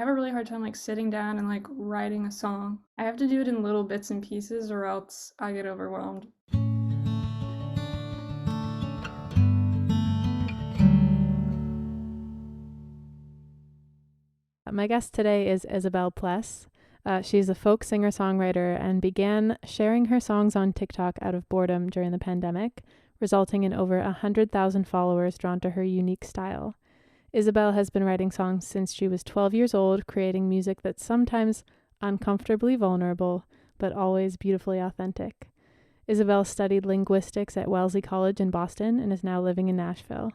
have a really hard time like sitting down and like writing a song. I have to do it in little bits and pieces or else I get overwhelmed. My guest today is Isabel Pless. She's a folk singer-songwriter and began sharing her songs on TikTok out of boredom during the pandemic, resulting in over 100,000 followers drawn to her unique style. Isabel has been writing songs since she was 12 years old, creating music that's sometimes uncomfortably vulnerable, but always beautifully authentic. Isabel studied linguistics at Wellesley College in Boston and is now living in Nashville,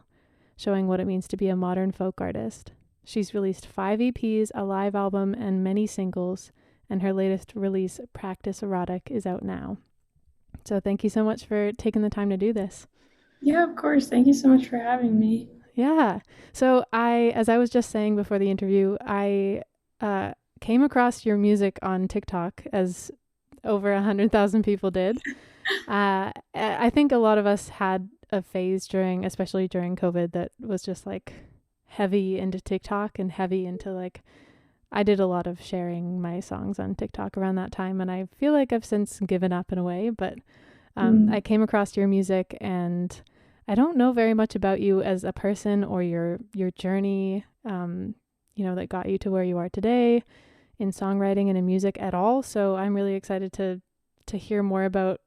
showing what it means to be a modern folk artist. She's released 5 EPs, a live album, and many singles, and her latest release, Practice Erotic, is out now. So thank you so much for taking the time to do this. Yeah, of course. Thank you so much for having me. Yeah. So as I was just saying before the interview, I came across your music on TikTok, as over 100,000 people did. I think a lot of us had a phase especially during COVID, that was just like heavy into TikTok and heavy into like, I did a lot of sharing my songs on TikTok around that time, and I feel like I've since given up in a way, but I came across your music, and I don't know very much about you as a person or your journey, that got you to where you are today in songwriting and in music at all. So I'm really excited to hear more about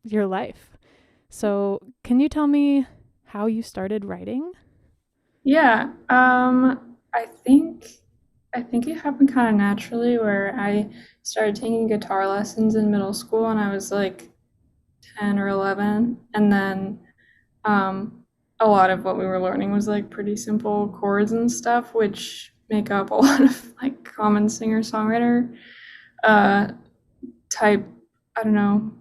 your life. So can you tell me how you started writing? Yeah, I think it happened kind of naturally where I started taking guitar lessons in middle school and I was like 10 or 11, and then a lot of what we were learning was like pretty simple chords and stuff, which make up a lot of like common singer-songwriter uh type, I don't know,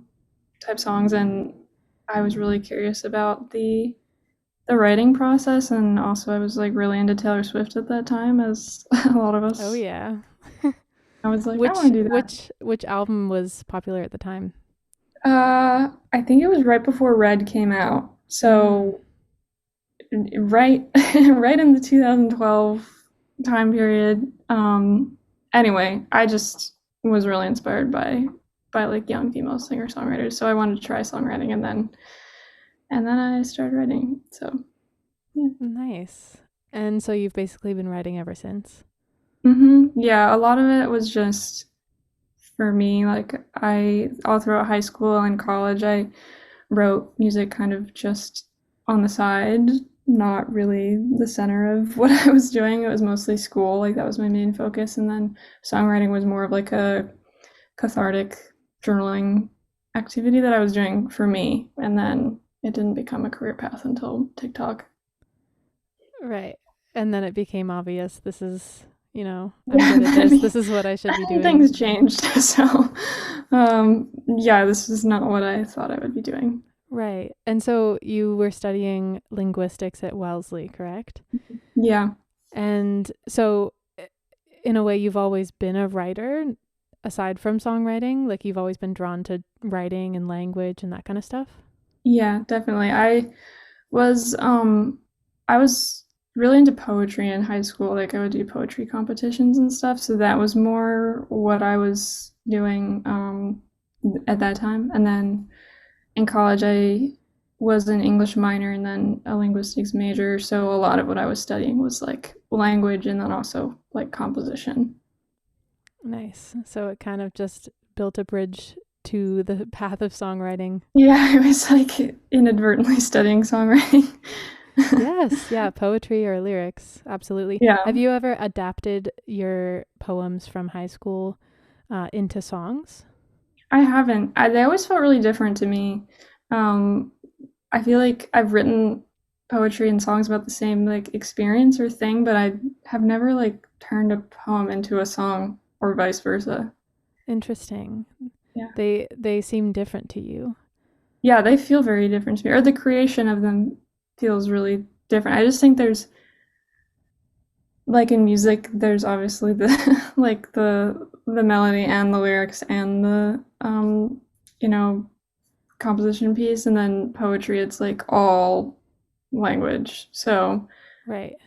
type songs, and I was really curious about the writing process, and also I was like really into Taylor Swift at that time, as a lot of Oh us. yeah. I was like, I want which to do that. which album was popular at the time? I think it was right before Red came out, Mm. so right, right in the 2012 time period. Anyway, I just was really inspired by like young female singer songwriters, so I wanted to try songwriting, and then I started writing. So yeah. Nice. And so you've basically been writing ever since. Yeah, a lot of it was just for me. Like I all throughout high school and college, I wrote music kind of just on the side, not really the center of what I was doing. It was mostly school, like that was my main focus, and then songwriting was more of like a cathartic journaling activity that I was doing for me, and then it didn't become a career path until TikTok. Right. And then it became obvious, this is, I'm Yeah, good at then, I this. mean, This is what I should be doing. things changed. So, yeah, this is not what I thought I would be doing. Right. And so you were studying linguistics at Wellesley, correct? Yeah. And so in a way you've always been a writer aside from songwriting, like you've always been drawn to writing and language and that kind of stuff? Yeah, definitely. Was um I was really into poetry in high school. Like I would do poetry competitions and stuff, so that was more what I was doing at that time. And then in college I was an English minor and then a linguistics major, so a lot of what I was studying was like language and then also like composition. Nice. So it kind of just built a bridge to the path of songwriting. Yeah, I was like inadvertently studying songwriting. Yes, yeah, poetry or lyrics, absolutely. Have Yeah. you ever adapted your poems from high school into songs? I haven't. They always felt really different to me. Um, I feel like I've written poetry and songs about the same like experience or thing, but I have never like turned a poem into a song or vice versa. Interesting. Yeah. They seem different to you. Yeah, they feel very different to me, or the creation of them feels really different. I just think there's like in music, there's obviously the like the melody and the lyrics and the you know composition piece, and then poetry, it's like all language. So Right.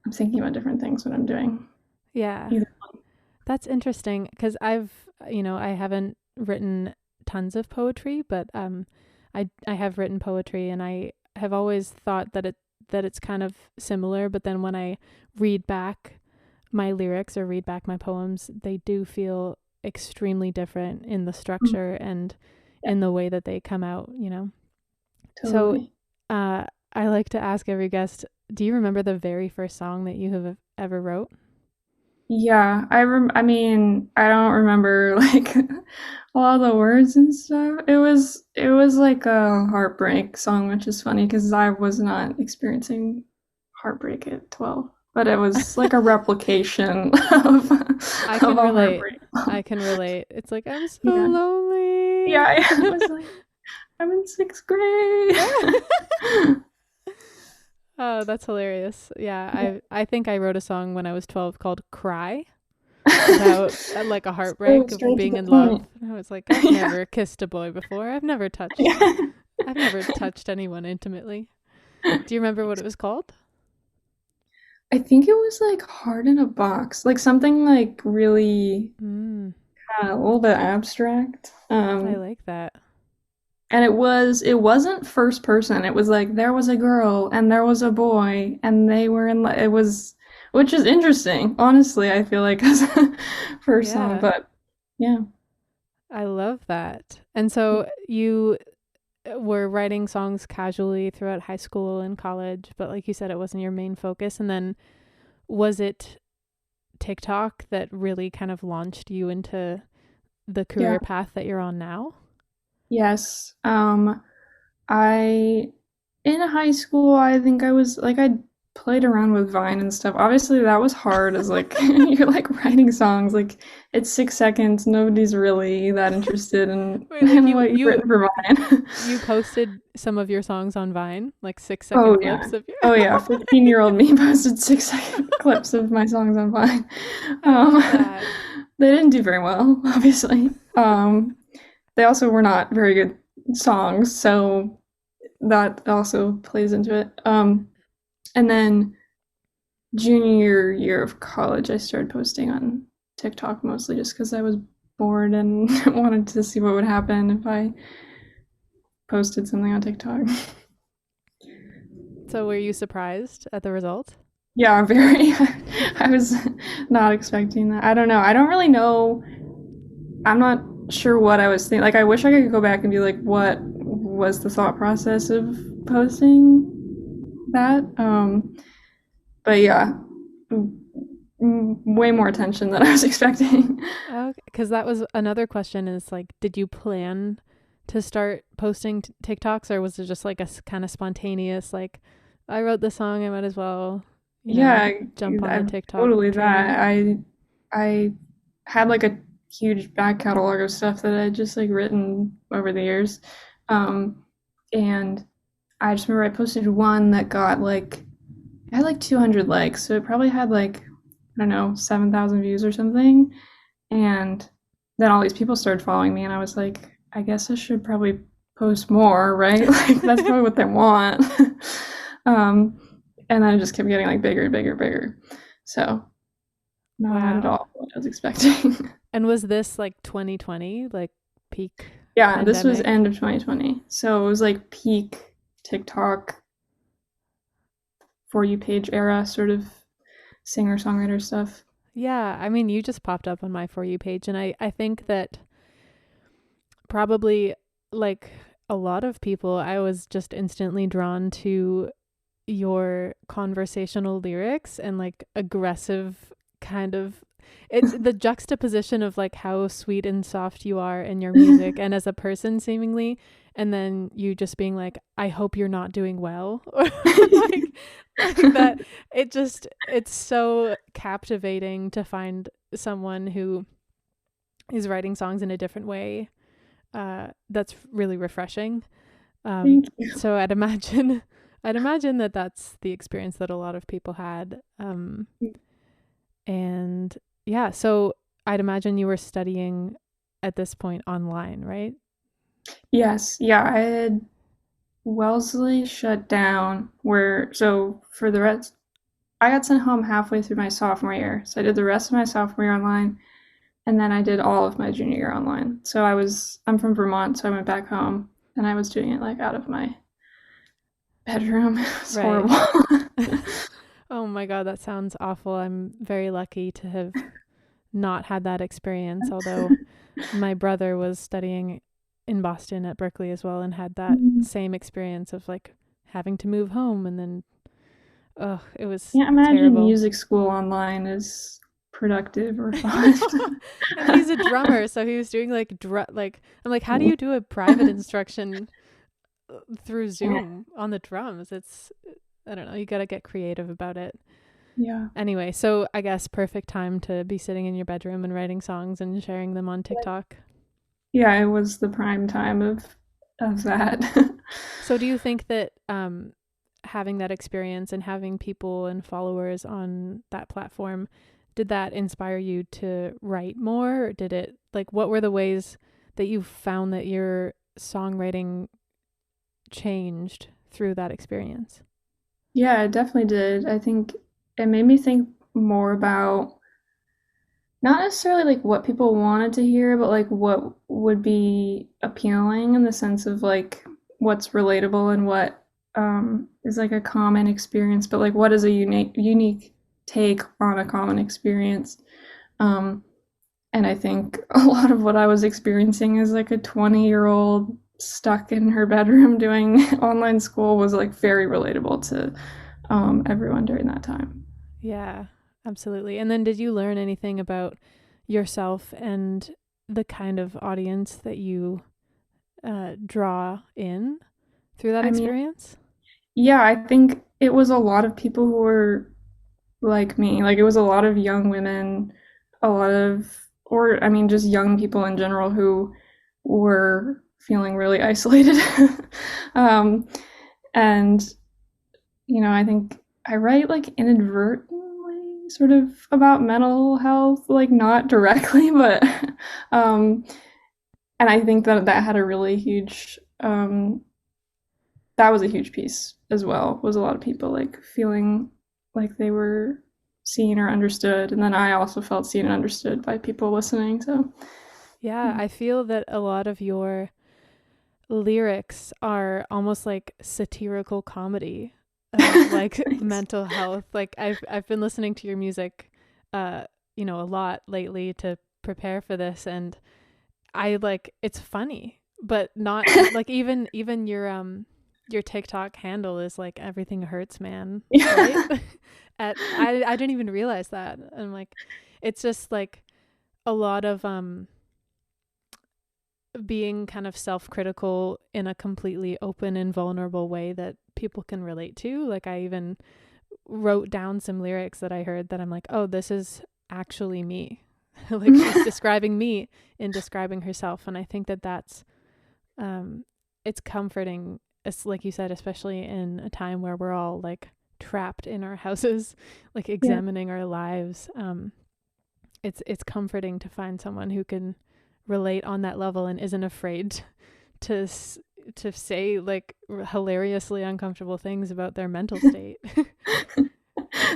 I'm thinking about different things when I'm doing. Yeah. Either. That's interesting because I haven't written tons of poetry, but I have written poetry, and I have always thought that it's kind of similar. But then when I read back my lyrics or read back my poems, they do feel extremely different in the Mm, structure and yeah, in the way that they come out. So totally. I like to ask every guest, do you remember the very first song that you have ever wrote? Yeah, I mean, I don't remember like all the words and stuff. It was like a heartbreak song, which is funny because I was not experiencing heartbreak at 12, but it was like a replication of I of can a relate. heartbreak I song. can relate. It's like, I'm so Yeah. Yeah, lonely. I was like, I'm in sixth grade. Oh, that's hilarious. Yeah, Yeah. I think I wrote a song when I was 12 called Cry about like a So heartbreak of straight to being the in love. point. And I was like, I've Yeah. never kissed a boy before. Yeah. I've never touched anyone intimately. Do you remember what it was called? I think it was like Heart in a Box, like something like really Mm, a little bit abstract. I like that. And it wasn't first person. It was like there was a girl and there was a boy and they were in it was which is interesting, honestly, I feel like as a first song, Yeah, but yeah. I love that. And so you were writing songs casually throughout high school and college, but like you said, it wasn't your main focus. And then was it TikTok that really kind of launched you into the Yeah. career path that you're on now? Yes. I in high school, I think I was like I played around with Vine and stuff. Obviously, that was hard as like you're like writing songs like it's 6 seconds. Nobody's really that interested in Wait, like in what you've written for Vine. you posted some of your songs on Vine, like 6 second Oh yeah. clips of your Oh yeah. 15-year-old me posted 6 second clips of my songs on Vine. I Um, love that. they didn't do very well, obviously. They also were not very good songs, so that also plays into it. And then junior year of college, I started posting on TikTok mostly just because I was bored and wanted to see what would happen if I posted something on TikTok. So were you surprised at the result? Yeah, very. I was not expecting that. I don't know. I don't really know. I'm not sure what I was thinking. Like, I wish I could go back and be like, what was the thought process of posting that? But yeah, way more attention than I was expecting. Okay, because that was another question is like, did you plan to start posting TikToks, or was it just like a kind of spontaneous, like, I wrote the song, I might as well, Yeah, jump on the I'm TikTok totally train? that. I had like a huge back catalog of stuff that I just like written over the years. Um, and I just remember I posted one that got like it had like 200 likes, so it probably had like I don't know 7,000 views or something. And then all these people started following me, and I was like, I guess I should probably post more, right? Like that's probably what they want. um, and then it just kept getting like bigger, bigger, bigger. So not at Wow. all what I was expecting. And was this like 2020, like peak Yeah, this was pandemic? end of 2020, so it was like peak TikTok for you page era, sort of singer songwriter stuff. Yeah, I mean, you just popped up on my For You page, and I think that probably like a lot of people, I was just instantly drawn to your conversational lyrics and like aggressive kind of the juxtaposition of like how sweet and soft you are in your music and as a person seemingly, and then you just being like, I hope you're not doing well, or like that. It's so captivating to find someone who is writing songs in a different way, that's really refreshing. um, Thank you. so I'd imagine I'd imagine that that's the experience that a lot of people had. And yeah, so I'd imagine you were studying at this point online, right? Yes, yeah, I had Wellesley shut down where so for the rest I got sent home halfway through my sophomore year. So I did the rest of my sophomore year online, and then I did all of my junior year online. So I'm from Vermont, so I went back home and I was doing it like out of my bedroom. It's Right. horrible. Oh my God, that sounds awful. I'm very lucky to have not had that experience, although my brother was studying in Boston at Berkeley as well and had that same experience of like having to move home and then oh, it was Can't imagine terrible. music school online is productive or I fun. know. And he's a drummer, so he was doing like like I'm like how do you do a private instruction through Zoom on the drums? It's I don't know, you got to get creative about it. Yeah. Anyway, so I guess perfect time to be sitting in your bedroom and writing songs and sharing them on TikTok. Yeah, it was the prime time of that. So do you think that having that experience and having people and followers on that platform, did that inspire you to write more? Or did it like what were the ways that you found that your songwriting changed through that experience? Yeah, it definitely did. I think it made me think more about not necessarily like what people wanted to hear, but like what would be appealing in the sense of like what's relatable and what is like a common experience, but like what is a unique take on a common experience. Um, and I think a lot of what I was experiencing as like a 20-year-old stuck in her bedroom doing online school was like very relatable to everyone during that time. Yeah, absolutely. And then did you learn anything about yourself and the kind of audience that you draw in through that I mean, experience? yeah, I think it was a lot of people who were like me. Like it was a lot of young women, a lot of, or I mean, just young people in general who were feeling really isolated. um, and, I think I write like inadvertently sort of about mental health, like not directly, but, um, and I think that that had a really huge, that was a huge piece as well, was a lot of people like feeling like they were seen or understood, and then I also felt seen and understood by people listening. So Yeah, yeah. I feel that a lot of your lyrics are almost like satirical comedy of like Thanks. mental health. Like I've been listening to your music a lot lately to prepare for this and I like it's funny, but not like even your TikTok handle is like everything hurts, man, right? Yeah. I didn't even realize that. I'm like it's just like a lot of being kind of self-critical in a completely open and vulnerable way that people can relate to. Like I even wrote down some lyrics that I heard that I'm like, "Oh, this is actually me." Like she's describing me in describing herself and I think that that's um it's comforting it's like you said especially in a time where we're all like trapped in our houses like Yeah. examining our lives it's comforting to find someone who can relate on that level and isn't afraid to to say like hilariously uncomfortable things about their mental state.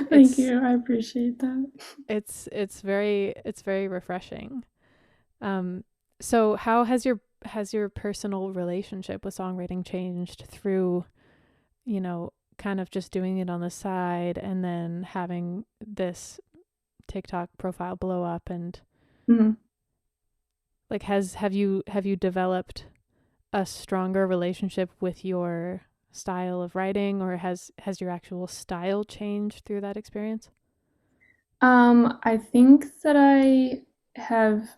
Thank it's you. I appreciate that. it's very refreshing. Um, so how has your personal relationship with songwriting changed through, kind of just doing it on the side and then having this TikTok profile blow up and Mhm. like have you developed a stronger relationship with your style of writing or has your actual style changed through that experience? I think that have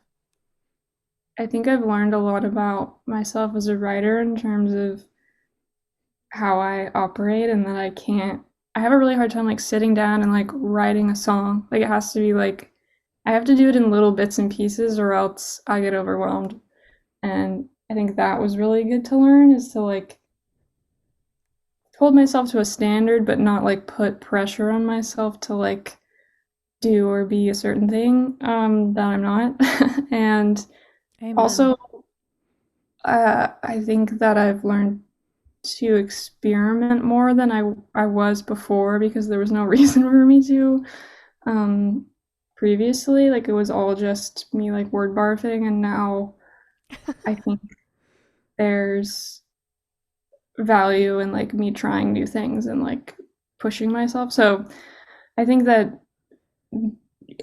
I think I've learned a lot about myself as a writer in terms of how I operate and that I have a really hard time like sitting down and like writing a song. Like it has to be like I have to do it in little bits and pieces or else I get overwhelmed. And I think that was really good to learn is to like hold myself to a standard but not like put pressure on myself to like do or be a certain thing that I'm not. And Amen. also I think that I've learned to experiment more than I was before because there was no reason for me to um previously. Like it was all just me like word barfing, and now I think there's value in like me trying new things and like pushing myself. So I think that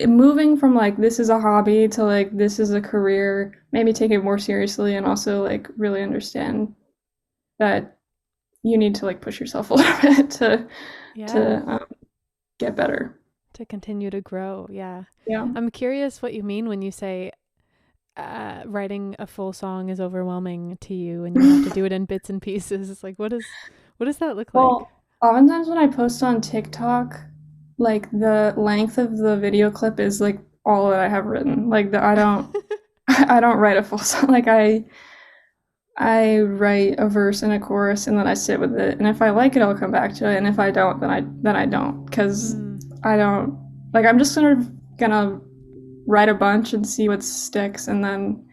moving from like this is a hobby to like this is a career, maybe take it more seriously and also like really understand that you need to like push yourself a little bit Yeah. to get better. To continue to grow. Yeah. Yeah. I'm curious what you mean when you say writing a full song is overwhelming to you and you have to do it in bits and pieces. It's like, what does that look like? Well, oftentimes when I post on TikTok, like the length of the video clip is like all that I have written. Like the I don't I don't write a full song. Like I write a verse and a chorus and then I sit with it. And if I like it, I'll come back to it. And if I don't, then I don't. Because Mm. I don't like I'm just sort of gonna write a bunch and see what sticks. And then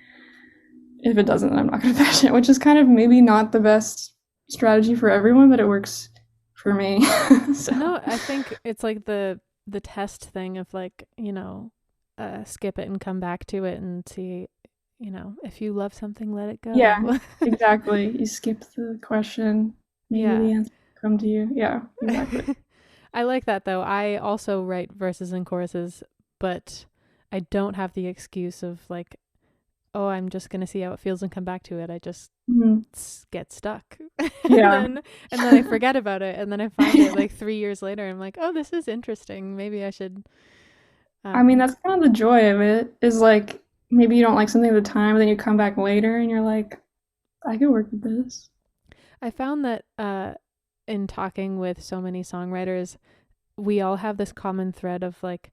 if it doesn't, then I'm not gonna finish it. Which is kind of maybe not the best strategy for everyone, but it works for me. So No, I think it's like the test thing of like, skip it and come back to it and see, if you love something, let it yeah, go. exactly. You skip the question. Maybe Yeah. the answer will come to you. Yeah, exactly. I like that though. I also write verses and choruses, but I don't have the excuse of like, oh, I'm just going to see how it feels and come back to it. I just Mhm. get stuck. Yeah. And then I forget about it and then I find it like 3 years later. I'm like, "Oh, this is interesting. Maybe I should I mean, um that's kind of the joy of it, is like maybe you don't like something at the time, but then you come back later and you're like, I could work with this. I found that in talking with so many songwriters, we all have this common thread of like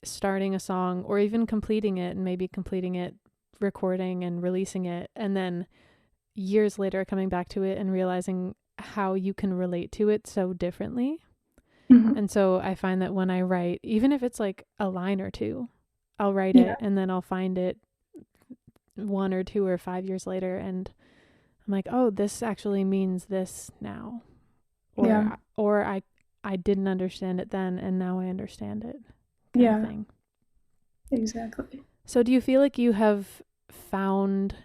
starting a song or even completing it and maybe completing it, recording and releasing it, and then years later coming back to it and realizing how you can relate to it so differently. Mhm. And so I find that when I write, even if it's like a line or two, I'll write Yeah, it and then I'll find it 1 or 2 or 5 years later and I'm like, "Oh, this actually means this now." yeah, Or I didn't understand it then and now I understand it kind of yeah, thing. exactly. So do you feel like you have found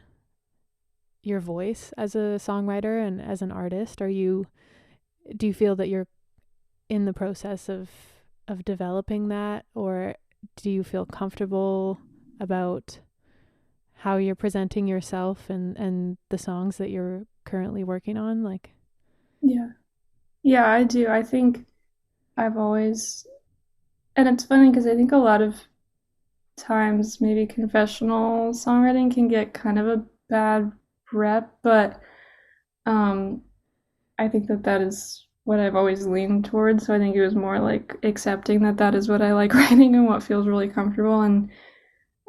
your voice as a songwriter and as an artist? Do you feel that you're in the process of developing that, or do you feel comfortable about how you're presenting yourself and the songs that you're currently working on? Like, Yeah. Yeah, I do. I think I've always, and it's funny because I think a lot of times maybe confessional songwriting can get kind of a bad rep, but um, I think that that is what I've always leaned towards. So I think it was more like accepting that that is what I like writing and what feels really comfortable,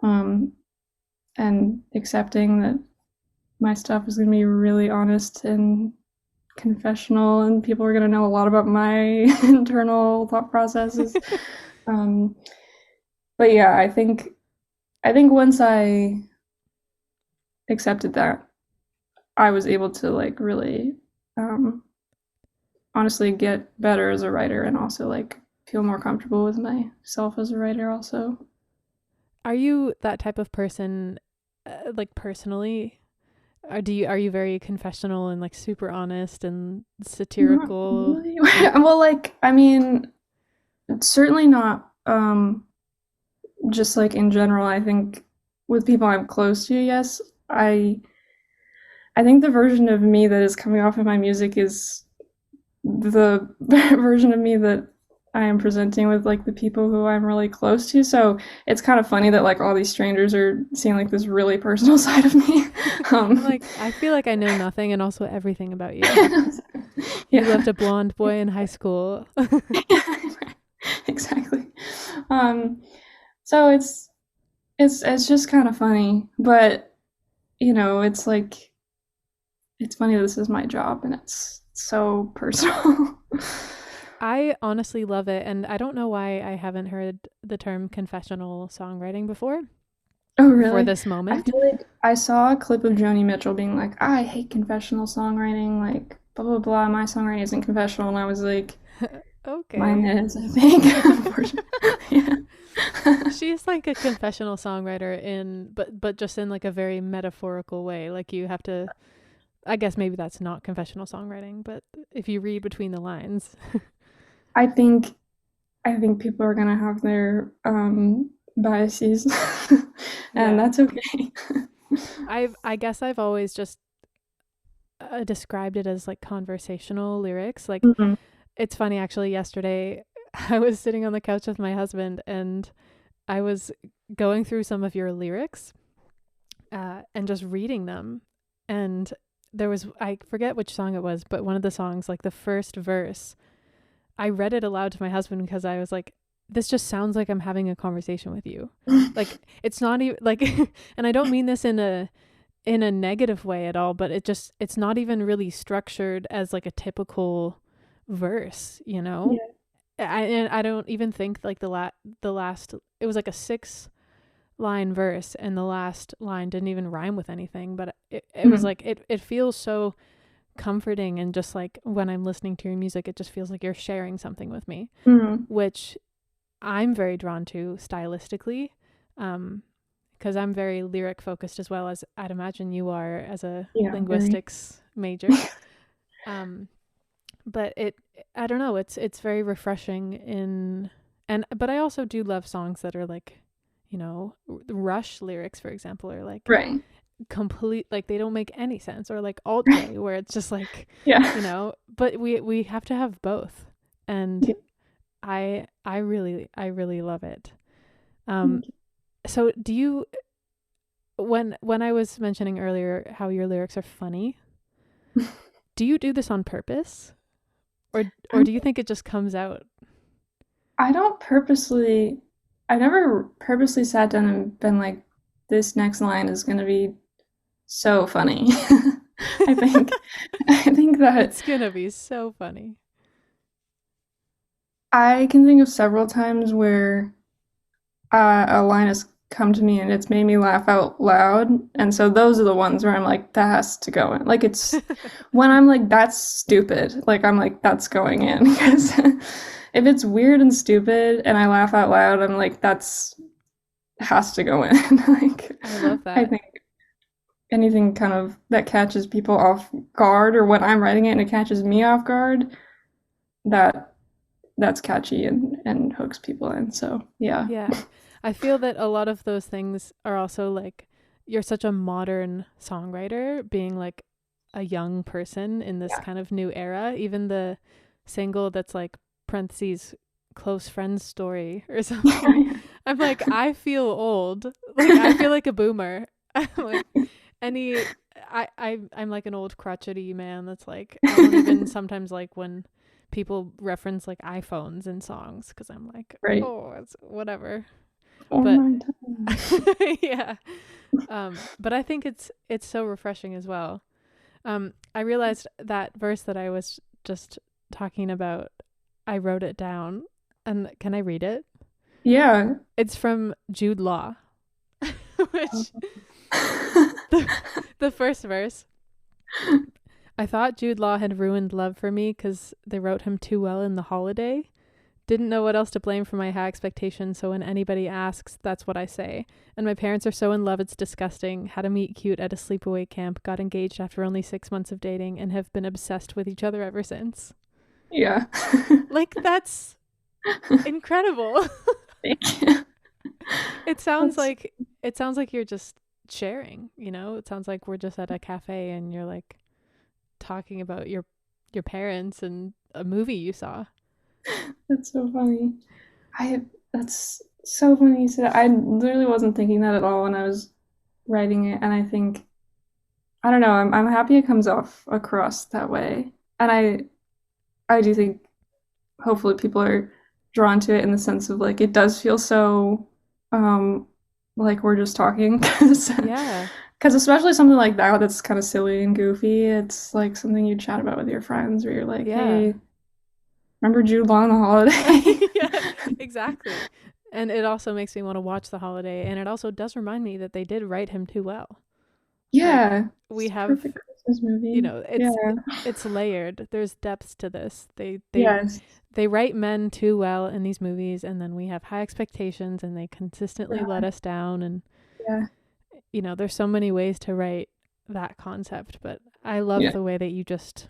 um, and accepting that my stuff is going to be really honest and confessional, and people are going to know a lot about my internal thought processes. Um, but yeah, I think once I accepted that, I was able to like really um, honestly get better as a writer and also like feel more comfortable with myself as a writer also. are you that type of person, like personally? Are you very confessional and like super honest and Not satirical? really. Well, like I mean, certainly not just like in general. I think with people I'm close to, yes, I think the version of me that is coming off of my music is the version of me that I am presenting with like the people who I'm really close to. So it's kind of funny that like all these strangers are seeing like this really personal side of me. I'm Um, like, I feel like I know nothing and also everything about you. You yeah, loved a blonde boy in high school. exactly. Um, so it's just kind of funny, but it's like it's funny that this is my job and it's so personal. I honestly love it, and I don't know why I haven't heard the term confessional songwriting Oh, before really? this I moment. feel like I saw a clip of Joni Mitchell being like, "I hate confessional songwriting," like, blah blah blah. My songwriting isn't confessional, and I was like, mine Okay. is, I think. Unfortunately, yeah. She's like a confessional songwriter in but just in like a very metaphorical way. Like you have to I guess maybe that's not confessional songwriting, but if you read between the lines. I think I think people are gonna have their biases, and Yeah. that's okay. I guess I've always just described it as like conversational lyrics. Like Mhm. it's funny actually yesterday I was sitting on the couch with my husband and I was going through some of your lyrics and just reading them. And there was, I forget which song it was, but one of the songs, like the first verse, I read it aloud to my husband because I was like, this just sounds like I'm having a conversation with you. Like it's not even like, and I don't mean this in a negative way at all, but it's not even really structured as like a typical verse, you know? Yeah, And I don't even think like the last it was like a 6 line verse and the last line didn't even rhyme with anything, but it was mhm. like it feels so comforting and just like when I'm listening to your music it just feels like you're sharing something with me, Mhm. which I'm very drawn to stylistically. Because I'm very lyric focused as well as I'd imagine you are as a Yeah, very. linguistics major. Um, but I don't know, it's very refreshing in and but I also do love songs that are like, you know, Rush lyrics for example are like Right. complete like they don't make any sense or like alt J where it's just like, Yeah. you know, but we have to have both. And Yeah. I really love it. Um Thank you. so do you when I was mentioning earlier how your lyrics are funny, do you do this on purpose or I'm, do you think it just comes out? I don't purposely, I never purposely sat down and been like, this next line is gonna be so funny. I think, I think that It's gonna be so funny. I can think of several times where a line has come to me and it's made me laugh out loud. And so those are the ones where I'm like, that has to go in. Like it's when I'm like, that's stupid. Like I'm like, that's going in. Because if it's weird and stupid and I laugh out loud, I'm like, that's has to go in. Like I love I that. think anything kind of that catches people off guard or when I'm writing it and it catches me off guard, that that's catchy and hooks people in. So yeah. Yeah. I feel that a lot of those things are also like you're such a modern songwriter being like a young person in this Yeah. kind of new era. Even the single that's like parentheses close friends story or something. I'm like, I feel old. Like I feel like a boomer. I'm like any I'm like an old crotchety man that's like I don't even sometimes like when people reference like iPhones in songs because I'm like, Right. oh, it's whatever. Or But nine times. yeah, but I think it's so refreshing as well. I realized that verse that I was just talking about. I wrote it down, and can I read it? Yeah. It's from Jude Law, which the the first verse. I thought Jude Law had ruined love for me because they wrote him too well in The Holiday. Didn't know what else to blame for my high expectations, so when anybody asks, that's what I say. And my parents are so in love, it's disgusting. Had a meet cute at a sleepaway camp, got engaged after only 6 months of dating, and have been obsessed with each other ever since. Yeah. Like, that's incredible. Thank you. it sounds That's like it sounds like you're just sharing, you know? It sounds like we're just at a cafe and you're like talking about your parents and a movie you saw. that's so funny. I that's so funny you said I literally wasn't thinking that at all when I was writing it, and I think I don't know, I'm happy it comes off across that way. And I do think hopefully people are drawn to it in the sense of like it does feel so um like we're just talking Yeah. because especially something like that that's kind of silly and goofy, it's like something you chat about with your friends where you're like, Yeah. hey, remember Jude Law on the holiday? Yeah, exactly. And it also makes me want to watch The Holiday, and it also does remind me that they did write him too well. Like Yeah, we it's a have, perfect Christmas movie. Yeah. it's layered. There's depths to this. Yes. They write men too well in these movies, and then we have high expectations and they consistently let Yeah. us down. And Yeah. there's so many ways to write that concept, but I love Yeah. the way that you just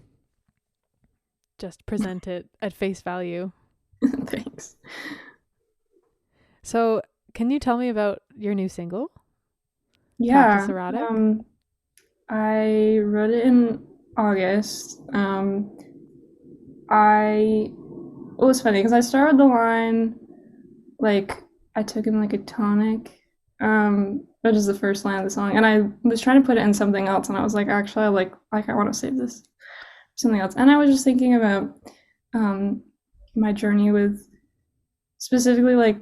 present it at face value. Thanks. So, can you tell me about your new single, Cactus Yeah. Erotic? Um, I wrote it in August. It was funny because I started the line like I took in like a tonic, which is the first line of the song, and I was trying to put it in something else, and I was like, actually, I want to save this for something else, and I was just thinking about um, my journey with specifically like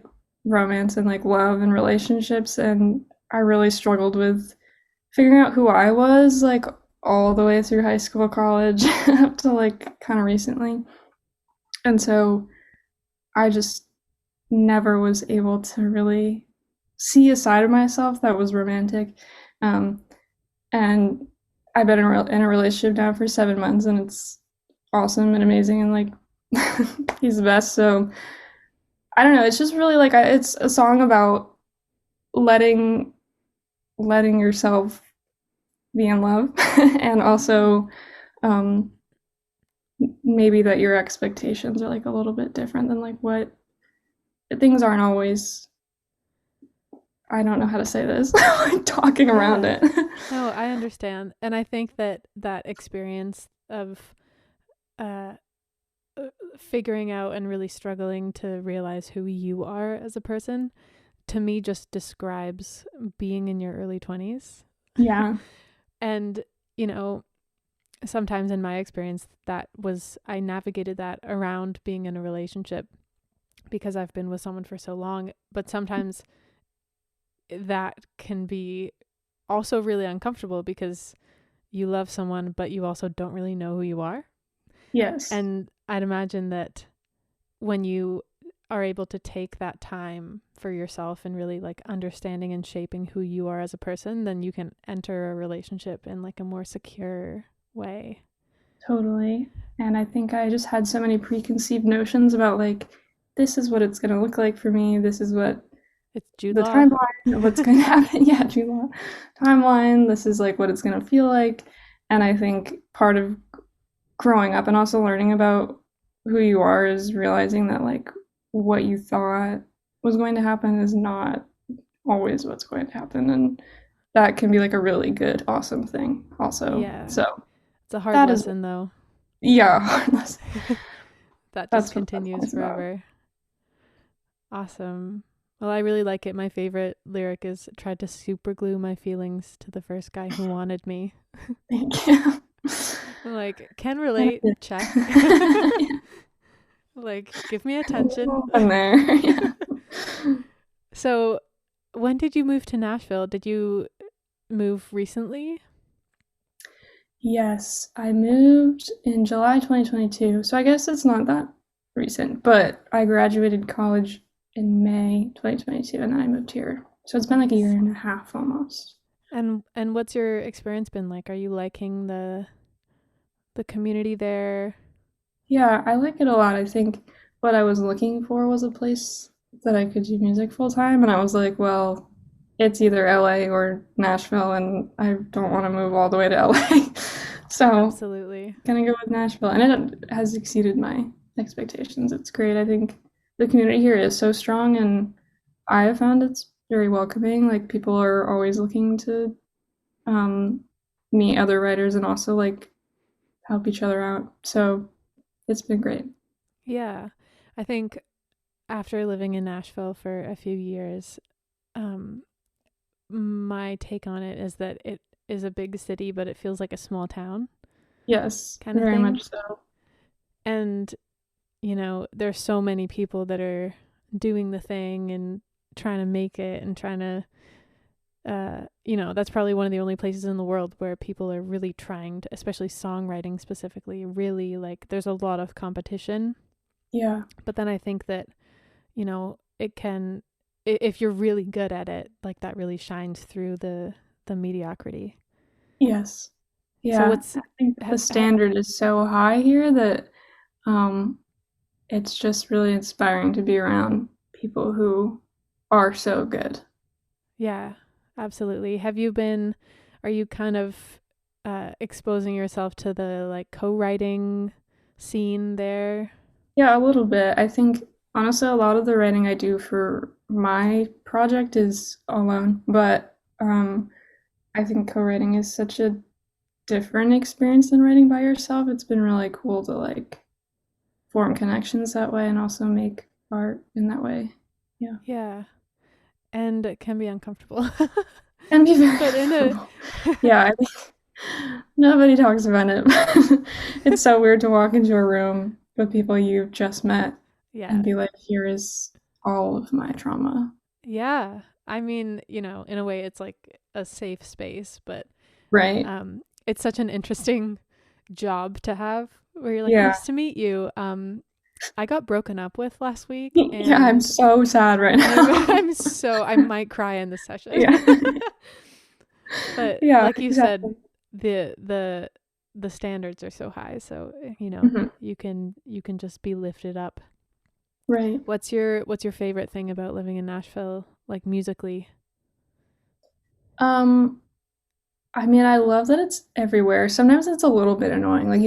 romance and like love and relationships, and I really struggled with figuring out who I was like all the way through high school, college, up to like kind of recently. And so I just never was able to really see a side of myself that was romantic. Um, and I've been in a relationship now for 7 months, and it's awesome and amazing, and like he's the best. So I don't know. It's just really like it's a song about letting yourself be in love, and also um, maybe that your expectations are like a little bit different than like what things aren't always. I don't know how to say this. Like talking around Yeah. it. No, I understand. And I think that that experience of uh, figuring out and really struggling to realize who you are as a person, to me, just describes being in your early 20s. Yeah, And, you know, sometimes in my experience, I navigated that around being in a relationship because I've been with someone for so long. But sometimes that can be also really uncomfortable because you love someone, but you also don't really know who you are. yes, And I'd imagine that when you are able to take that time for yourself and really like understanding and shaping who you are as a person, then you can enter a relationship in like a more secure way. totally. And I think I just had so many preconceived notions about like this is what it's going to look like for me. This is what It's Jude the Law. timeline of what's going to happen. Yeah, July timeline. This is like what it's going to feel like. And I think part of growing up and also learning about who you are is realizing that like what you thought was going to happen is not always what's going to happen, and that can be like a really good awesome thing also. Yeah. So It's a hard that is, lesson though. yeah. That just That's what that continues song's about. forever. Awesome. Well, I really like it. My favorite lyric is tried to super glue my feelings to the first guy who wanted me. Thank you. I'm like, can relate, check. Like, give me attention. Been there. Yeah. So, when did you move to Nashville? Did you move recently? Yes, I moved in July 2022. So I guess it's not that recent, but I graduated college in May 2022, and then I moved here. So it's been like a year Nice. and a half almost. And what's your experience been like? Are you liking the community there? Yeah, I like it a lot. I think what I was looking for was a place that I could do music full time, and I was like, well, it's either LA or Nashville, and I don't want to move all the way to LA. So, Absolutely. gonna go with Nashville, and it has exceeded my expectations. It's great. I think the community here is so strong, and I have found it's very welcoming. Like people are always looking to um, meet other writers and also like help each other out. So it's been great. Yeah. I think after living in Nashville for a few years, um, my take on it is that it is a big city, but it feels like a small town Yes, kind of very thing. much so. And, there's so many people that are doing the thing and trying to make it and trying to, that's probably one of the only places in the world where people are really trying to, especially songwriting specifically, really like there's a lot of competition. Yeah, But then I think that, it can, if you're really good at it, like that really shines through the mediocrity. Yes. So Yeah. what's I think the ha, ha, standard is so high here that um, it's just really inspiring to be around people who are so good. yeah, absolutely. Are you kind of exposing yourself to the like co-writing scene there? Yeah, a little bit. I think honestly, a lot of the writing I do for my project is alone, but I think co-writing is such a different experience than writing by yourself. It's been really cool to like form connections that way and also make art in that way. Yeah. Yeah. And it can be uncomfortable. Can be very But in a uncomfortable. Yeah, I think nobody talks about it. It's so weird to walk into a room with people you've just met and yeah. be like, here is all of my trauma. Yeah. I mean, in a way it's like a safe space, but Right. it's such an interesting job to have where you're like, Yeah. nice to meet you. I got broken up with last week Yeah, I'm and so sad right now. I might cry in this session. Yeah. But Yeah, like you said, exactly. the standards are so high, so Mhm. you can just be lifted up. Right. What's your favorite thing about living in Nashville, like musically? Um, I mean, I love that it's everywhere. Sometimes it's a little bit annoying. Like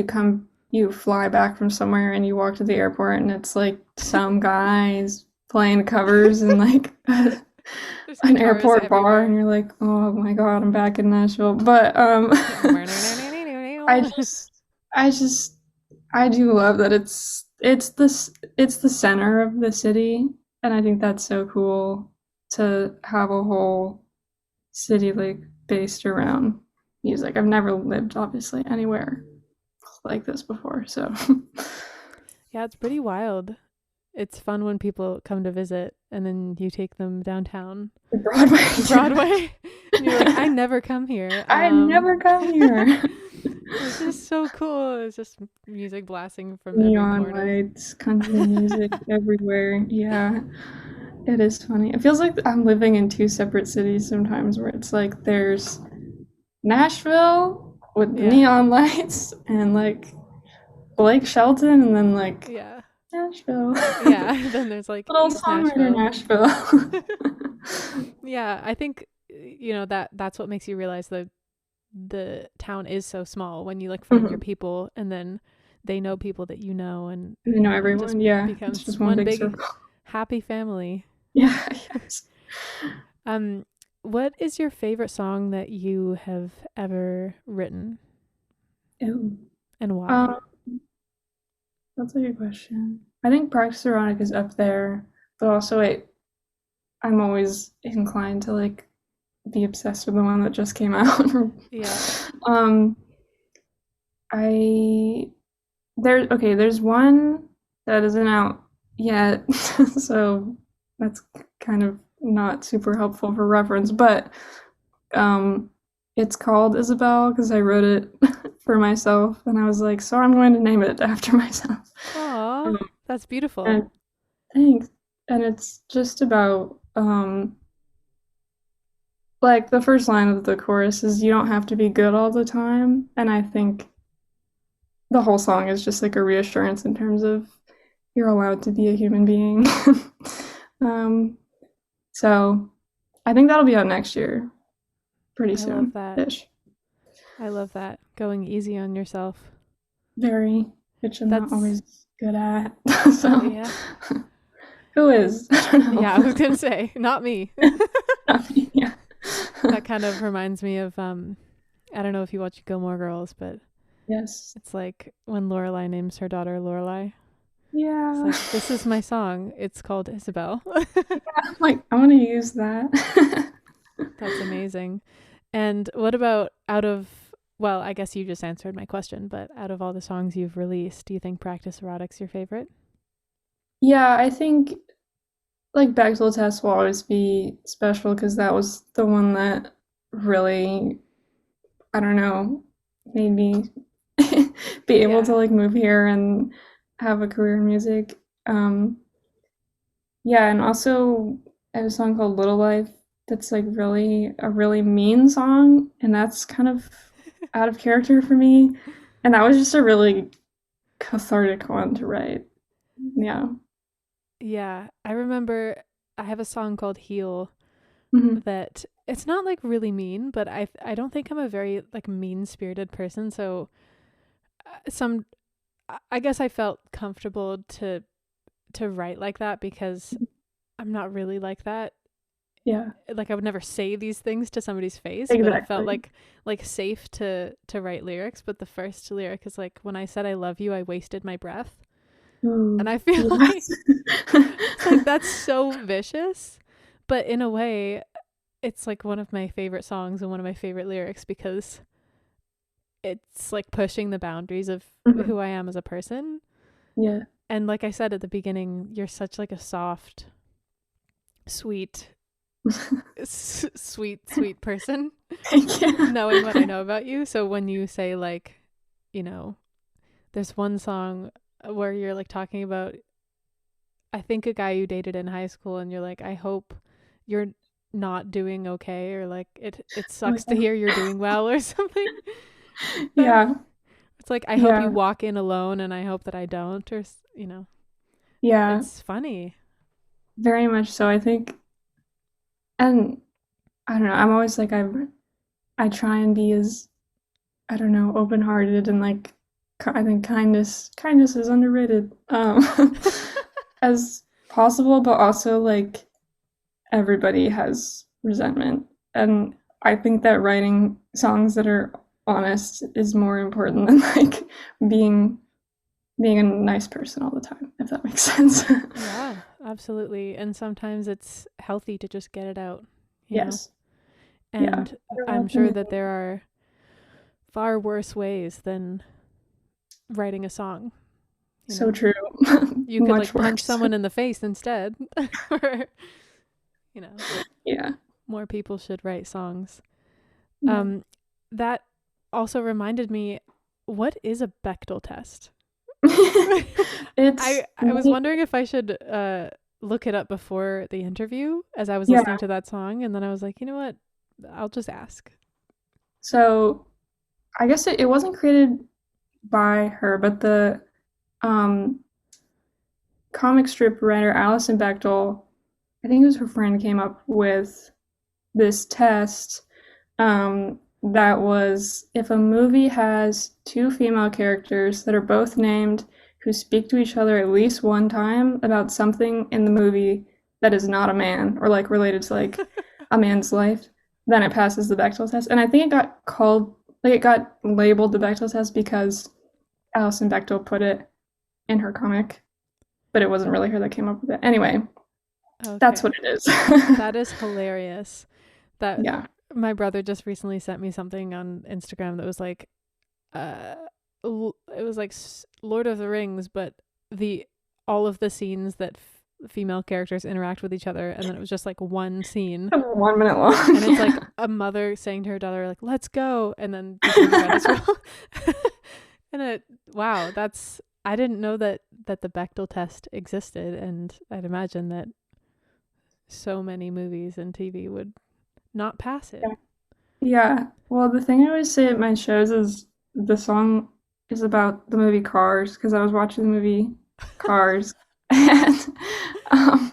you fly back from somewhere and you walk to the airport and it's like some guys playing covers in like There's an guitars airport bar and everywhere. you're like, oh my God, I'm back in Nashville. But I just I just I do love that it's the center of the city and I think that's so cool to have a whole city like based around music. I've never lived obviously anywhere like this before, so Yeah, it's pretty wild. It's fun when people come to visit and then you take them downtown Broadway. to Yeah. Broadway and you're like, I never come here. I never come here. This is so cool. It's just music blasting from every Neon corner. lights, country music everywhere. Yeah, it is funny. It feels like I'm living in two separate cities sometimes, where it's like there's Nashville with the Yeah. neon lights and like Blake Shelton, and then like Yeah. Nashville. Yeah. Then there's like Little East songwriter Nashville. Nashville. Yeah, I think that's what makes you realize the town is so small when you like find your Mhm. people and then they know people that you know and You know it just everyone. Yeah, it's becomes just one one big big circle. happy family. Yeah. Yes. Um what is your favorite song that you have ever written Ew. and why? Um, that's a good question. I think Practice Erotic is up there, but also I'm always inclined to like be obsessed with the one that just came out. Yeah. um, I there's one that isn't out yet, so that's kind of not super helpful for reference, but um, it's called Isabel because I wrote it for myself, and I was like, so I'm going to name it after myself. Aw, Um, that's beautiful. and thanks. And it's just about like the first line of the chorus is you don't have to be good all the time, and I think the whole song is just like a reassurance in terms of you're allowed to be a human being. um, so I think that'll be out next year, pretty I love soon that. ish. I love that. Going easy on yourself. Very, which I'm not That's always good at. So yeah. who It is? I don't yeah, I know. was going to say, not me. Yeah. That kind of reminds me of I don't know if you watch Gilmore Girls, but Yes. it's like when Lorelai names her daughter Lorelai. It's Yeah. like this is my song. It's called Isabel. I'm like, I want to use that. That's amazing. And what about out of well, I guess you just answered my question, but out of all the songs you've released, do you think Practice Erotic's your favorite? Yeah, I think like Bechtel test will always be special because that was the one that really, I don't know, made me be able to Yeah. like move here and have a career in music. Yeah, and also I have a song called Little Life that's like really a really mean song, and that's kind of out of character for me. And that was just a really cathartic one to write. Yeah. Yeah, I remember I have a song called Heal Hmm. that it's not like really mean, but I don't think I'm a very like mean-spirited person, so some I guess I felt comfortable to write like that because I'm not really like that. Yeah, Like I would never say these things to somebody's face, but it felt exactly. like safe to write lyrics. But the first lyric is like, when I said I love you, I wasted my breath. And Ooh, I feel like yes. it's like that's so vicious. But in a way, it's like one of my favorite songs and one of my favorite lyrics because it's like pushing the boundaries of Mhm. who I am as a person. Yeah. And like I said at the beginning, you're such like a soft, sweet, sweet person, Thank you. knowing what I know about you. So when you say like, you know, there's one song where you're like talking about, I think a guy you dated in high school, and you're like, I hope you're not doing okay, or like it Oh, sucks to hear you're doing well, or something. yeah. Yeah. It's like I hope you Yeah. walk in alone, and I hope that I don't, or you know, Yeah. it's funny. Very much so. I think, and I don't know. I'm always like I try and be as I don't know open-hearted and like I think kindness is underrated as possible, but also like everybody has resentment, and I think that writing songs that are honest is more important than like being being a nice person all the time, if that makes sense. Yeah, absolutely. And sometimes it's healthy to just get it out, you know? Yes. Yeah. And I'm sure that there are far worse ways than writing a song, you So know? true. You could Much like punch worse. someone in the face instead. Or, you know, Yeah. more people should write songs. Yeah. That also reminded me, what is a Bechtel test? It's I was wondering if I should look it up before the interview as I was yeah. listening to that song, and then I was like, you know what? I'll just ask. So I guess it wasn't created by her, but the um comic strip writer Alison Bechdel, I think it was her friend, came up with this test that was if a movie has two female characters that are both named who speak to each other at least one time about something in the movie that is not a man or like related to like a man's life, then it passes the Bechdel test. And I think it got called like it got labeled the Bechdel test because Alison Bechdel put it in her comic, but it wasn't really her that came up with it. Anyway, that's what Okay. it is. That is hilarious. That Yeah. my brother just recently sent me something on Instagram that was like uh it was like Lord of the Rings, but the all of the scenes that female characters interact with each other, and then it was just like one scene, 1 minute long. and it's like a mother saying to her daughter like, let's go, and then just the credits roll. And it, wow, that's, I didn't know that the Bechdel test existed, and I'd imagine that so many movies and TV would not pass it. Yeah. Yeah. Well, the thing I always say at my shows is the song is about the movie Cars because I was watching the movie Cars, and um,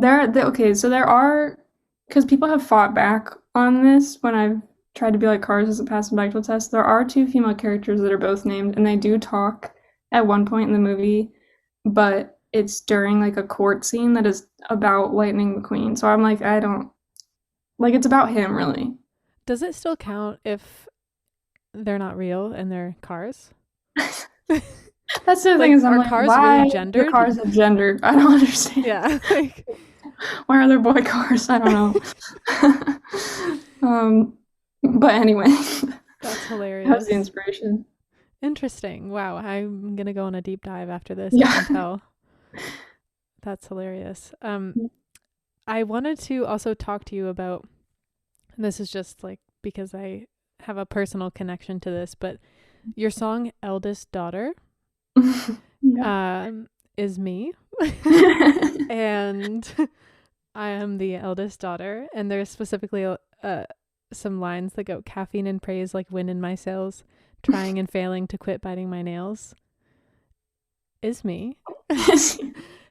okay. So there are because people have fought back on this when I've tried to be like Cars doesn't pass the Bechdel test. There are two female characters that are both named, and they do talk at one point in the movie, but it's during like a court scene that is about Lightning McQueen. So I'm like, I don't like it's about him really. Does it still count if they're not real and they're cars? That's the thing Like, is I'm are like, cars really why the gendered? cars have gender? I don't understand. Yeah, like Why are there boy cars? I don't know. But anyway, that's that was the hilarious. inspiration. Interesting. Wow, I'm gonna go on a deep dive after this. I can Yeah. tell. That's hilarious. I wanted to also talk to you about, and this is just like because I have a personal connection to this, but your song "Eldest Daughter" Yeah. um, is me, and I am the eldest daughter, and there's specifically a some lines that go caffeine and praise like wind in my sails, trying and failing to quit biting my nails is me.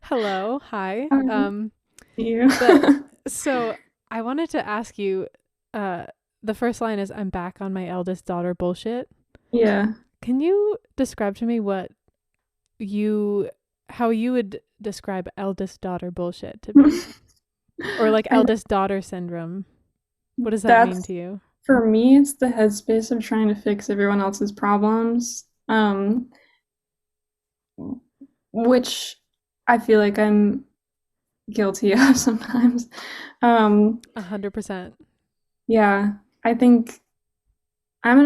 Hello, hi. You. But so I wanted to ask you, uh the first line is I'm back on my eldest daughter bullshit. Yeah. Can you describe to me you how you would describe eldest daughter bullshit to be? Or like I know eldest daughter syndrome. What does that mean that's to you? for me, it's the headspace of trying to fix everyone else's problems, which I feel like I'm guilty of sometimes. Um, 100%. yeah, I think I'm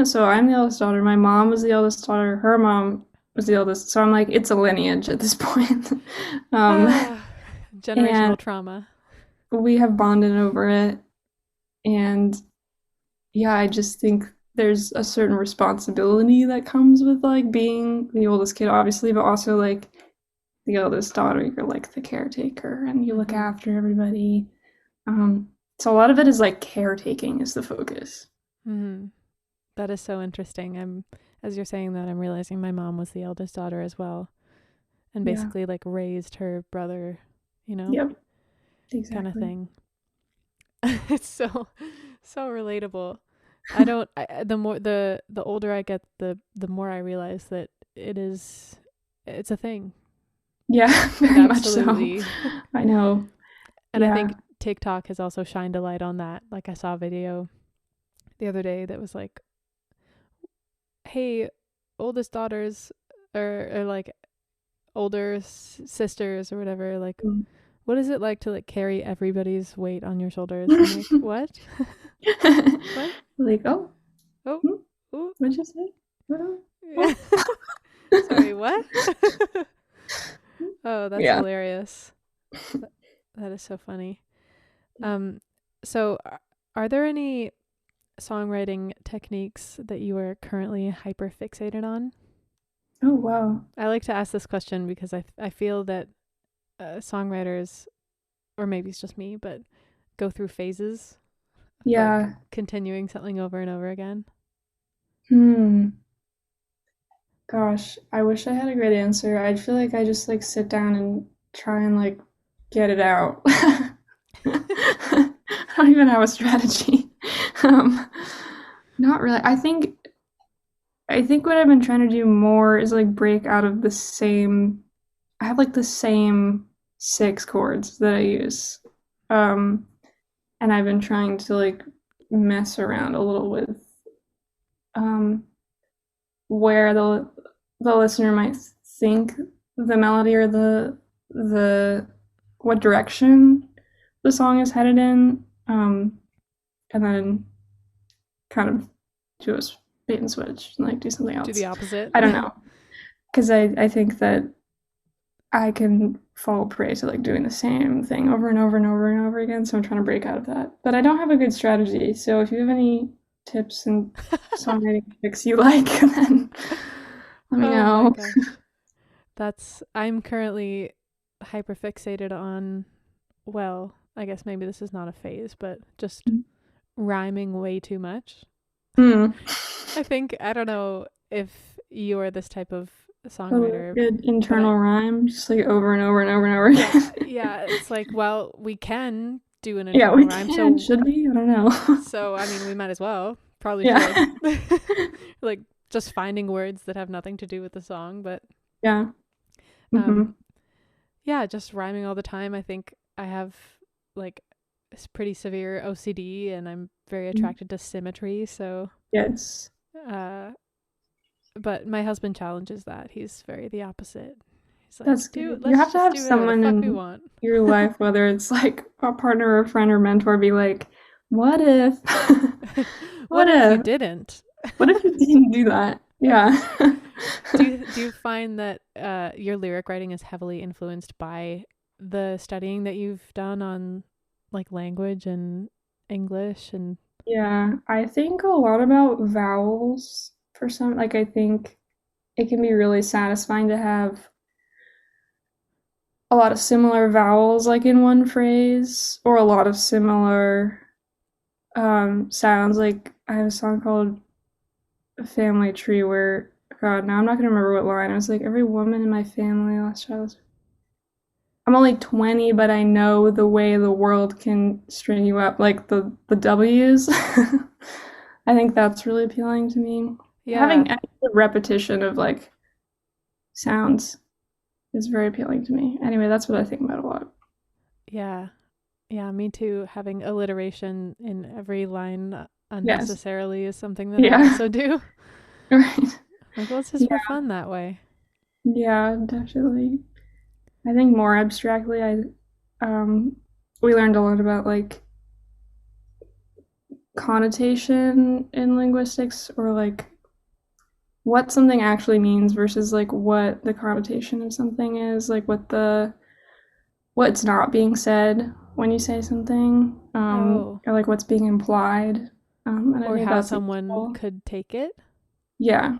the eldest daughter. My mom was the eldest daughter. Her mom was the eldest. So I'm like, it's a lineage at this point. um, Ah, and generational trauma. we have bonded over it. And yeah, I just think there's a certain responsibility that comes with like being the oldest kid, obviously, but also like the eldest daughter. You're like the caretaker and you look Mm-hmm. after everybody. Um, so a lot of it is like caretaking is the focus. Mm-hmm. That is so interesting. As you're saying that, I'm realizing my mom was the eldest daughter as well, and Yeah. basically like raised her brother, you know, Yep. kind of Exactly. thing. It's so relatable. I don't. The more the older I get, the more I realize that it's a thing. Yeah, It very much so. absolutely. I know. And I Yeah. think TikTok has also shined a light on that. Like I saw a video the other day that was like, "Hey, oldest daughters or like older sisters or whatever, like Mm. what is it like to like carry everybody's weight on your shoulders?" I'm like, "What? What? Like, oh, Oh, hmm, oh, what'd you say? What? yeah." Oh. Sorry, what? Oh, that's Yeah. hilarious. That, that is so funny. Um, so are there any songwriting techniques that you are currently hyper fixated on? Oh, wow. I like to ask this question because I feel that songwriters, or maybe it's just me, but go through phases of like Yeah. continuing something over and over again. Hmm. Gosh, I wish I had a great answer. I feel like I just like sit down and try and like get it out. I don't even have a strategy. Um, Not really. I think what I've been trying to do more is like break out of the same. I have like the same six chords that I use, um, and I've been trying to like mess around a little with um, where the listener might think the melody or the what direction the song is headed in, and then kind of do a bait and switch and like do something Do the else. opposite. I don't know because I think that I can fall prey to like doing the same thing over and over and over and over again. So I'm trying to break out of that, but I don't have a good strategy. So if you have any tips and songwriting tricks you like, then let me Oh my know. gosh. I'm currently hyper fixated on, well, I guess maybe this is not a phase, but just rhyming way too much. Mm. I don't know if you're this type of A songwriter, good but internal rhyme, just like over and over and over and over yeah, again. yeah, it's like, well, we can do an Yeah, internal we rhyme, can. Should we? I don't know. I mean, we might as well. Probably should. Yeah. Like just finding words that have nothing to do with the song, but Yeah. um Hmm. yeah, just rhyming all the time. I think I have like pretty severe OCD and I'm very attracted to symmetry, so Yes. uh but my husband challenges that. He's very the opposite. He's like, That's "Dude, good. You let's have to just have do whatever the someone fuck we in want." your life, whether it's like a partner or a friend or mentor, be like, what if? What What if you if? didn't? What if you didn't do that? Yeah. Do you find that your lyric writing is heavily influenced by the studying that you've done on like language and English and Yeah, I think a lot about vowels for some, like, I think it can be really satisfying to have a lot of similar vowels, like in one phrase, or a lot of similar sounds. Like I have a song called Family Tree where God, now I'm not gonna remember what line. It was like every woman in my family, last child. I'm only 20, but I know the way the world can string you up, like the W's. I think that's really appealing to me. Having Yeah. the repetition of like sounds is very appealing to me. Anyway, that's what I think about a lot. Yeah. Yeah, me too. Having alliteration in every line Yes. unnecessarily is something that I Yeah. also do. Right. Like, well, it's just more Yeah. fun that way. Yeah, definitely. I think more abstractly, I um we learned a lot about like connotation in linguistics or like what something actually means versus like what the connotation of something is, like what's not being said when you say something, Oh, or like what's being implied. And I or think how that's someone useful. could take it. Yeah,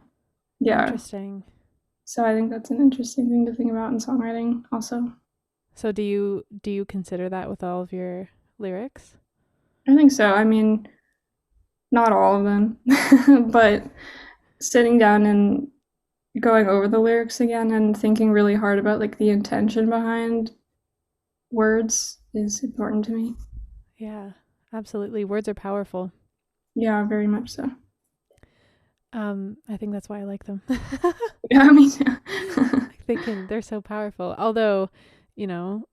yeah. Interesting. So I think that's an interesting thing to think about in songwriting also. So do you consider that with all of your lyrics? I think so. I mean, not all of them, but sitting down and going over the lyrics again and thinking really hard about like the intention behind words is important to me. Yeah, absolutely. Words are powerful. Yeah, very much so. I think that's why I like them. Yeah, I mean, They're so powerful. Although, you know,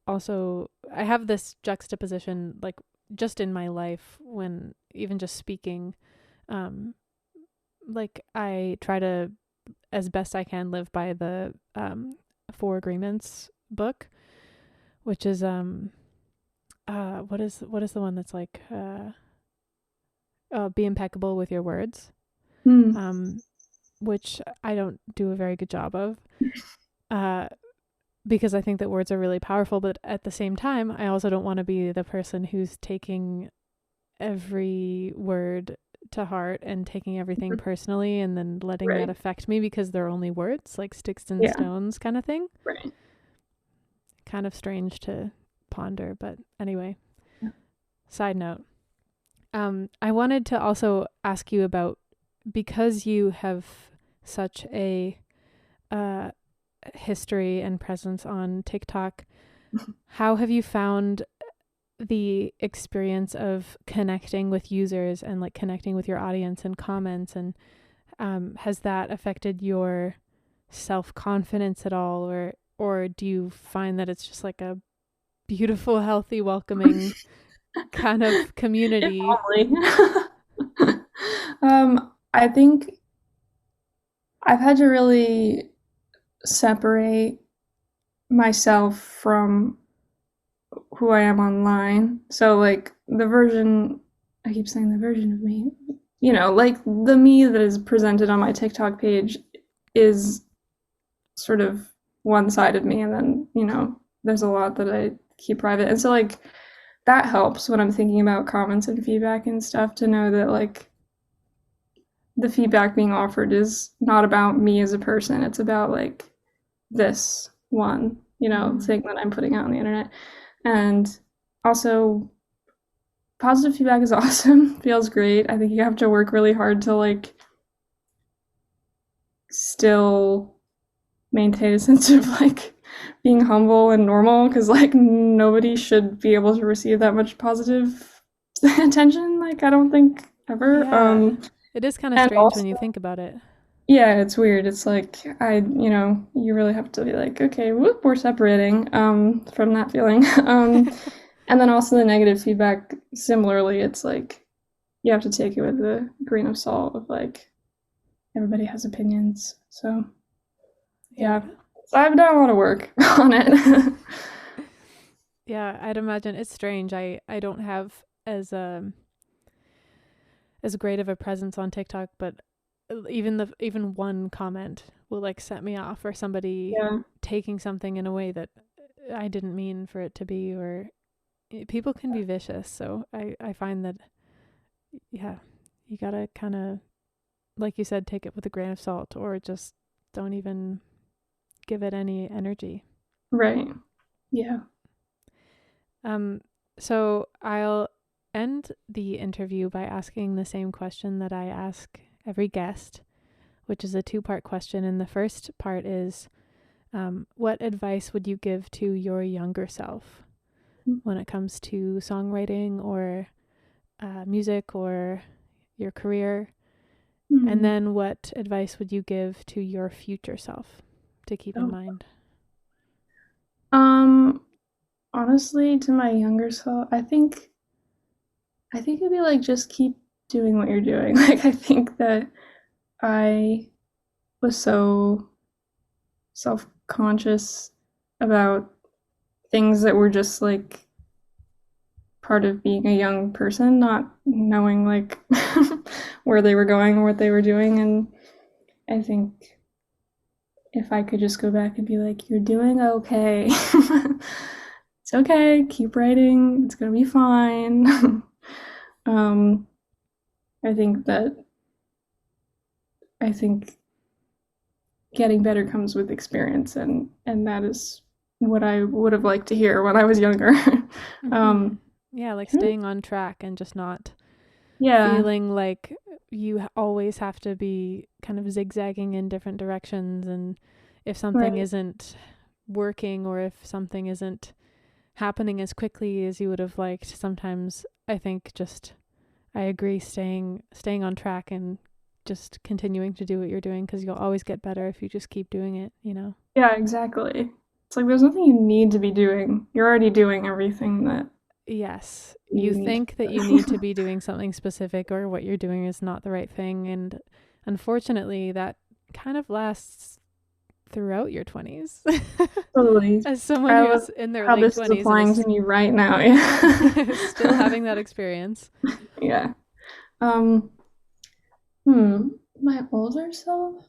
also I have this juxtaposition like just in my life when even just speaking, um, like I try to as best I can live by the Four Agreements book, which is what is the one that's like be impeccable with your words, hmm, um, which I don't do a very good job of. Uh, because I think that words are really powerful, but at the same time, I also don't want to be the person who's taking every word to heart and taking everything personally and then letting that right. affect me because they're only words, like sticks and Yeah, stones kind of thing. right. Kind of strange to ponder, but anyway, side note. I wanted to also ask you about because you have such a uh, history and presence on TikTok. How have you found the experience of connecting with users and like connecting with your audience and comments, and has that affected your self-confidence at all, or do you find that it's just like a beautiful, healthy, welcoming kind of If community? only. I think I've had to really separate myself from who I am online. So like the version I keep saying the version of me, like the me that is presented on my TikTok page is sort of one side of me and then, there's a lot that I keep private. And so like that helps when I'm thinking about comments and feedback and stuff to know that like the feedback being offered is not about me as a person. It's about like this one, Mm-hmm. thing that I'm putting out on the internet. And also positive feedback is awesome. Feels great. I think you have to work really hard to like still maintain a sense of like being humble and normal because like nobody should be able to receive that much positive attention. Like I don't think ever. Yeah, it is kind of And strange also when you think about it. yeah, it's weird. It's like you really have to be like, okay, whoop, we're separating from that feeling. And then also the negative feedback, similarly, it's like you have to take it with a grain of salt of like everybody has opinions. So Yeah. yeah. So I've done a lot of work on it. Yeah, I'd imagine it's strange. I don't have as great of a presence on TikTok, but even one comment will like set me off, or somebody Yeah. taking something in a way that I didn't mean for it to be, or people can be vicious. So I find that yeah, you got to kind of, like you said, take it with a grain of salt, or just don't even give it any energy. Right. Yeah. Um so I'll end the interview by asking the same question that I ask every guest, which is a two-part question. And the first part is, what advice would you give to your younger self when it comes to songwriting or music or your career? And then what advice would you give to your future self to keep in mind? Honestly, to my younger self, I think it'd be like just keep doing what you're doing. Like I think that I was so self-conscious about things that were just like part of being a young person, not knowing like where they were going or what they were doing. And I think if I could just go back and be like, you're doing okay. It's okay, keep writing, it's gonna be fine. um, I think that I think getting better comes with experience, and that is what I would have liked to hear when I was younger. Yeah, like staying on track and just not Yeah, feeling like you always have to be kind of zigzagging in different directions. And if something right. isn't working or if something isn't happening as quickly as you would have liked, sometimes I think just I agree staying on track and just continuing to do what you're doing, because you'll always get better if you just keep doing it, you know? Yeah, exactly. It's like there's nothing you need to be doing. You're already doing everything that Yes. You you need to think that you be need to doing. be doing something specific or what you're doing is not the right thing. And unfortunately, that kind of lasts throughout your 20s. Totally. As someone I love who's in their how late this is 20s and applying is to me right now. Yeah. still having that experience. Yeah. Um, hmm. My older self?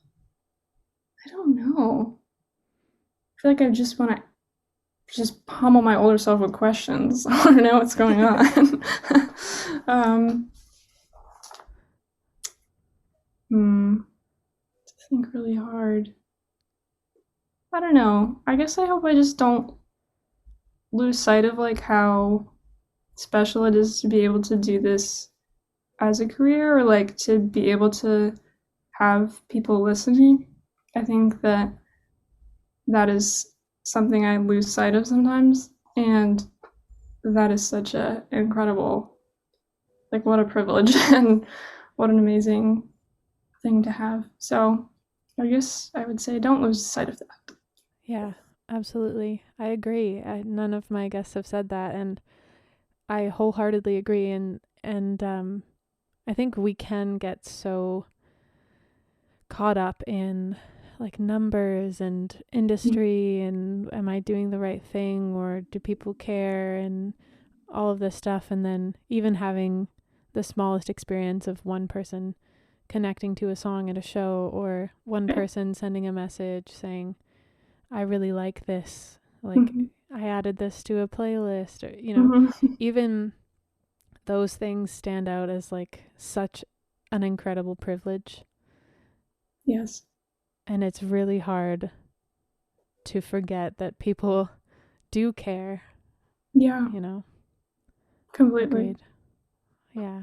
I don't know. I feel like I just want to just pummel my older self with questions. I want to know what's going on. um, hmm. I think really hard. I don't know. I guess I hope I just don't lose sight of like how special it is to be able to do this as a career or like to be able to have people listening. I think that that is something I lose sight of sometimes, and that is such a incredible, like what a privilege and what an amazing thing to have. So I guess I would say don't lose sight of that. Yeah, absolutely. I agree. None of my guests have said that, and I wholeheartedly agree. And I think we can get so caught up in like numbers and industry and am I doing the right thing or do people care and all of this stuff. And then even having the smallest experience of one person connecting to a song at a show or one person sending a message saying, I really like this. Like, Mm-hmm. I added this to a playlist, or, Mm-hmm. even those things stand out as like such an incredible privilege. Yes. And it's really hard to forget that people do care, Yeah. you know? Completely. Agreed. Yeah.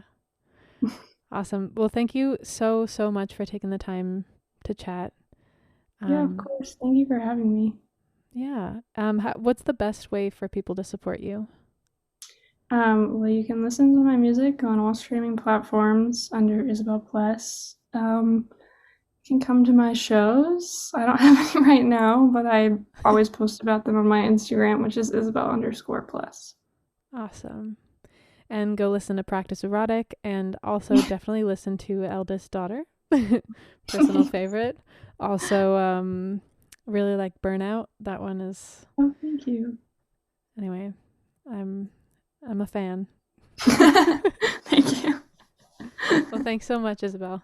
Awesome. Well, thank you so, so much for taking the time to chat. Yeah, of Um, course. Thank you for having me. yeah. What's the best way for people to support you? Well, you can listen to my music on all streaming platforms under Isabel Pless. You can come to my shows. I don't have any right now, but I always post about them on my Instagram, which is Isabel_Pless. Awesome. And go listen to Practice Erotic and also definitely listen to Eldest Daughter, personal favorite. Also, really like Burnout. That one is, Oh, thank you. anyway, I'm I'm a fan. Thank you. Well, thanks so much, Isabel.